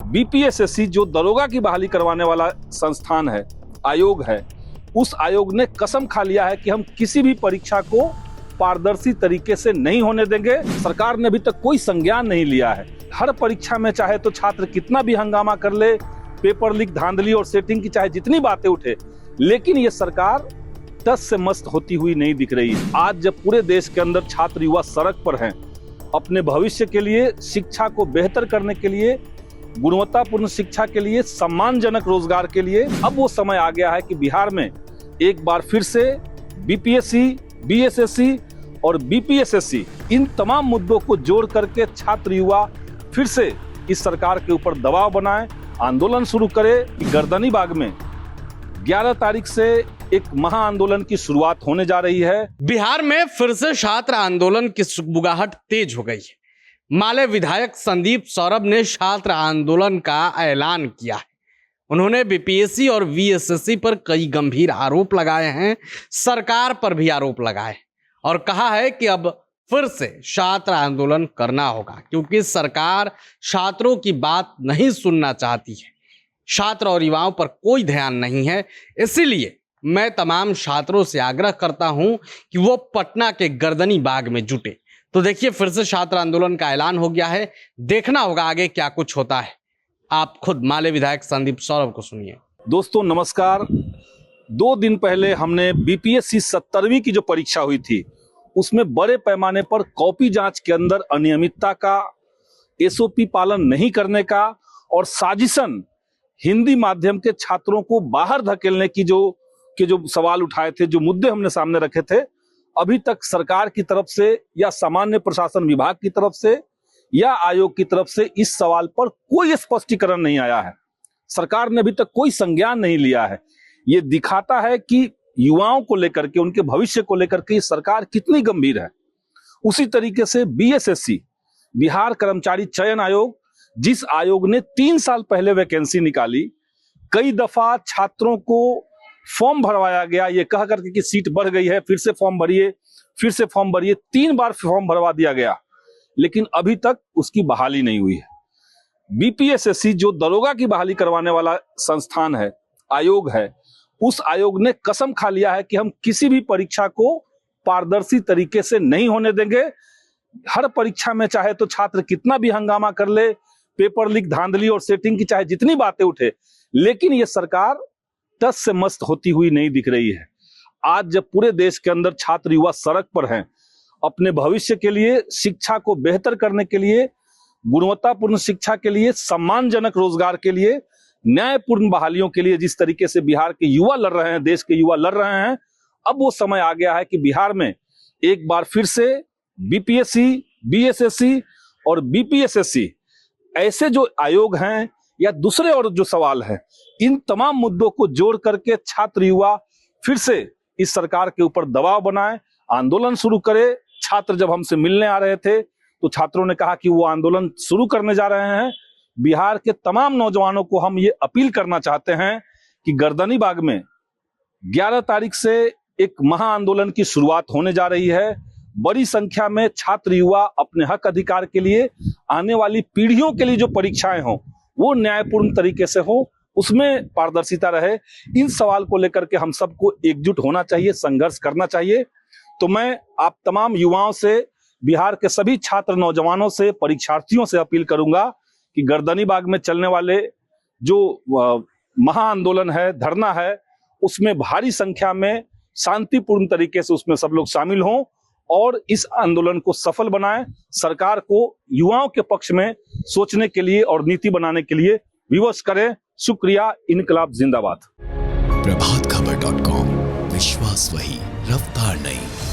BPSSC जो दरोगा की बहाली करवाने वाला संस्थान है, आयोग है, उस आयोग ने कसम खा लिया है कि हम किसी भी परीक्षा को पारदर्शी तरीके से नहीं होने देंगे। सरकार ने अभी तक कोई संज्ञान नहीं लिया है। हर परीक्षा में चाहे तो छात्र कितना भी हंगामा कर ले, पेपर लीक, धांधली और सेटिंग की चाहे जितनी बातें उठे, लेकिन ये सरकार टस से मस्त होती हुई नहीं दिख रही। आज जब पूरे देश के अंदर छात्र युवा सड़क पर हैं, अपने भविष्य के लिए, शिक्षा को बेहतर करने के लिए, गुणवत्तापूर्ण शिक्षा के लिए, सम्मानजनक रोजगार के लिए, अब वो समय आ गया है कि बिहार में एक बार फिर से बीपीएससी, बीएसएससी और बीपीएसएससी इन तमाम मुद्दों को जोड़ करके छात्र युवा फिर से इस सरकार के ऊपर दबाव बनाए, आंदोलन शुरू करे। गर्दनीबाग में 11 तारीख से एक महा आंदोलन की शुरुआत होने जा रही है। बिहार में फिर से छात्र आंदोलन की सुगबुगाहट तेज हो गई है। माले विधायक संदीप सौरभ ने छात्र आंदोलन का ऐलान किया है। उन्होंने बीपीएससी और वीएसएससी पर कई गंभीर आरोप लगाए हैं, सरकार पर भी आरोप लगाए और कहा है कि अब फिर से छात्र आंदोलन करना होगा क्योंकि सरकार छात्रों की बात नहीं सुनना चाहती है। छात्र और युवाओं पर कोई ध्यान नहीं है। इसीलिए मैं तमाम छात्रों से आग्रह करता हूं कि वो पटना के गर्दनीबाग में जुटे। तो देखिए, फिर से छात्र आंदोलन का ऐलान हो गया है। देखना होगा आगे क्या कुछ होता है। आप खुद माले विधायक संदीप सौरभ को सुनिए। दोस्तों नमस्कार। 2 दिन पहले हमने बीपीएससी 70वीं की जो परीक्षा हुई थी, उसमें बड़े पैमाने पर कॉपी जांच के अंदर अनियमितता का, एसओपी पालन नहीं करने का और साजिशन हिंदी माध्यम के छात्रों को बाहर धकेलने की जो सवाल उठाए थे, जो मुद्दे हमने सामने रखे थे, अभी तक सरकार की तरफ से या सामान्य प्रशासन विभाग की तरफ से या आयोग की तरफ से इस सवाल पर कोई स्पष्टीकरण नहीं आया है। सरकार ने अभी तक कोई संज्ञान नहीं लिया है। ये दिखाता है कि युवाओं को लेकर के, उनके भविष्य को लेकर के सरकार कितनी गंभीर है। उसी तरीके से बीएसएससी, बिहार कर्मचारी चयन आयोग, जिस आयोग ने 3 साल पहले वैकेंसी निकाली, कई दफा छात्रों को फॉर्म भरवाया गया ये कह करके कि सीट बढ़ गई है, फिर से फॉर्म भरिए, फिर से फॉर्म भरिए, 3 बार फॉर्म भरवा दिया गया, लेकिन अभी तक उसकी बहाली नहीं हुई है। बीपीएसएससी जो दरोगा की बहाली करवाने वाला संस्थान है, आयोग है, उस आयोग ने कसम खा लिया है कि हम किसी भी परीक्षा को पारदर्शी तरीके से नहीं होने देंगे। हर परीक्षा में चाहे तो छात्र कितना भी हंगामा कर ले, पेपर लीक, धांधली और सेटिंग की चाहे जितनी बातें उठे, लेकिन ये सरकार टस से मस्त होती हुई नहीं दिख रही है। आज जब पूरे देश के अंदर छात्र युवा सड़क पर हैं, अपने भविष्य के लिए, शिक्षा को बेहतर करने के लिए, गुणवत्तापूर्ण शिक्षा के लिए, सम्मानजनक रोजगार के लिए, न्यायपूर्ण बहालियों के लिए जिस तरीके से बिहार के युवा लड़ रहे हैं, देश के युवा लड़ रहे हैं, अब वो समय आ गया है कि बिहार में एक बार फिर से बीपीएससी, बीएसएससी और बीपीएसएससी ऐसे जो आयोग हैं या दूसरे और जो सवाल हैं, इन तमाम मुद्दों को जोड़ करके छात्र युवा फिर से इस सरकार के ऊपर दबाव बनाए, आंदोलन शुरू करे। छात्र जब हमसे मिलने आ रहे थे तो छात्रों ने कहा कि वो आंदोलन शुरू करने जा रहे हैं। बिहार के तमाम नौजवानों को हम ये अपील करना चाहते हैं कि गर्दनीबाग में 11 तारीख से एक महा आंदोलन की शुरुआत होने जा रही है। बड़ी संख्या में छात्र युवा अपने हक अधिकार के लिए, आने वाली पीढ़ियों के लिए जो परीक्षाएं हों वो न्यायपूर्ण तरीके से हो, उसमें पारदर्शिता रहे। इन सवाल को लेकर के हम सबको एकजुट होना चाहिए, संघर्ष करना चाहिए। तो मैं आप तमाम युवाओं से, बिहार के सभी छात्र नौजवानों से, परीक्षार्थियों से अपील करूंगा कि गर्दनीबाग में चलने वाले जो महा आंदोलन है, धरना है, उसमें भारी संख्या में शांतिपूर्ण तरीके से उसमें सब लोग शामिल हों और इस आंदोलन को सफल बनाएं। सरकार को युवाओं के पक्ष में सोचने के लिए और नीति बनाने के लिए विवश करें। शुक्रिया। इनकलाब जिंदाबाद। प्रभातखबर.com, विश्वास वही, रफ्तार नहीं।